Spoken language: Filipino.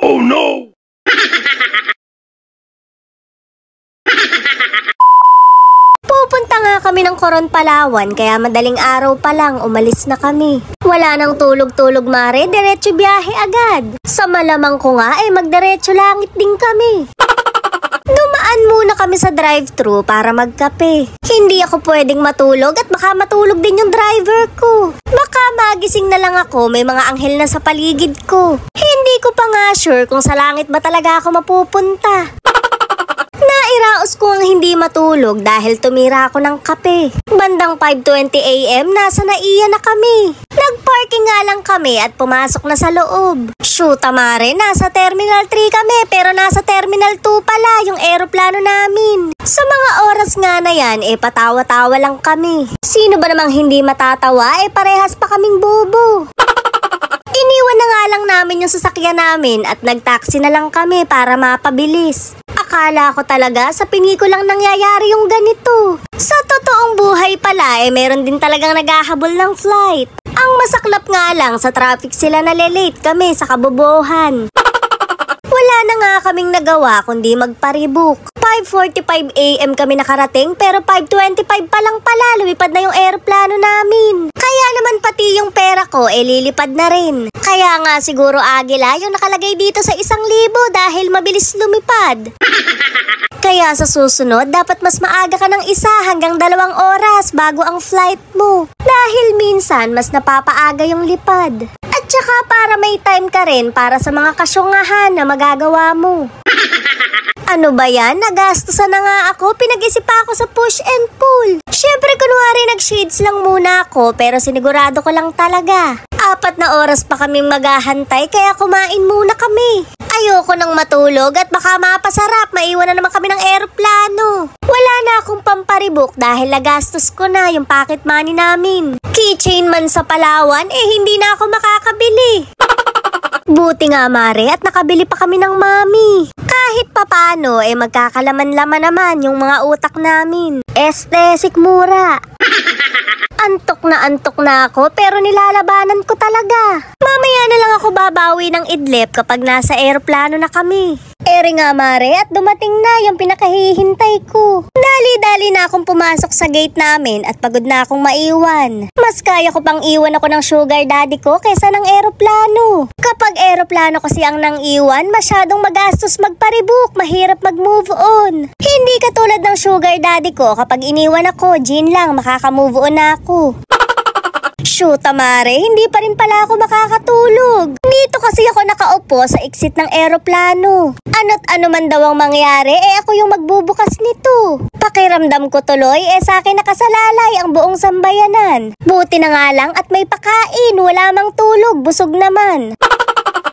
Oh no! Pupunta nga kami ng Coron, Palawan, kaya madaling araw pa lang umalis na kami. Wala nang tulog-tulog mare, diretso biyahe agad. Sa malamang ko nga magdiretso langit din kami. Dumaan muna kami sa drive-thru para magkape. Hindi ako pwedeng matulog at baka matulog din yung driver ko. Baka magising na lang ako, may mga anghel na sa paligid ko. Hindi ko pa nga sure kung sa langit ba talaga ako mapupunta. Nairaos ko ang hindi matulog dahil tumira ako ng kape. Bandang 5:20 AM, nasa Naiya na kami. Nagparking nga lang kami at pumasok na sa loob. Shoot, mare, nasa Terminal 3 kami pero nasa Terminal 2 pala yung eroplano namin. Sa mga oras nga na yan, patawa-tawa lang kami. Sino ba namang hindi matatawa? Parehas pa kaming bobo. Iniwan na nga lang namin yung sasakyan namin at nagtaxi na lang kami para mapabilis. Akala ko talaga sa pelikulang nangyayari yung ganito. Sa totoong buhay pala meron din talagang naghahabol ng flight. Ang masaklap nga lang sa traffic sila nalilate kami sa kabobohan. Wala na nga kaming nagawa kundi magparebook. 5:45 AM kami nakarating pero 5:25 pa lang pala lumipad na yung eroplano namin. Kaya naman pati yung pera ko lilipad na rin. Kaya nga siguro agila yung nakalagay dito sa 1,000 dahil mabilis lumipad. Kaya sa susunod dapat mas maaga ka ng 1 hanggang 2 oras bago ang flight mo. Dahil minsan mas napapaaga yung lipad. At saka para may time ka rin para sa mga kasyungahan na magagawa mo. Ano ba yan? Nagastusan na nga ako. Pinag-isipa ako sa push and pull. Syempre kunwari nag-shades lang muna ako pero sinigurado ko lang talaga. 4 na oras pa kaming maghahantay kaya kumain muna kami. Ayoko nang matulog at baka mapasarap. Maiwan na naman kami ng eroplano. Wala na akong pamparibok dahil nagastos ko na yung pocket money namin. Keychain man sa Palawan hindi na ako makakabili. Buti nga mare at nakabili pa kami ng mami. Kahit papano magkakalaman-laman naman yung mga utak namin. Estesik mura. Antok na ako pero nilalabanan ko talaga. Mamaya na lang ako babawi ng idlip kapag nasa eroplano na kami. Ere nga mare at dumating na yung pinakahihintay ko. Dali-dali na akong pumasok sa gate namin at pagod na akong maiwan. Mas kaya ko pang iwan ako ng sugar daddy ko kaysa ng eroplano. Kapag eroplano kasi ang nang iwan, masyadong magastos magparebook, mahirap mag-move on. Hindi katulad ng sugar daddy ko, kapag iniwan ako, Jean lang, makaka-move on na ako. Shoot, mare, hindi pa rin pala ako makakatulog. Dito kasi ako nakaupo sa exit ng eroplano. Ano't ano man daw ang mangyari, ako yung magbubukas nito. Pakiramdam ko tuloy, sa akin nakasalalay ang buong sambayanan. Buti na nga lang at may pakain, wala mang tulog, busog naman.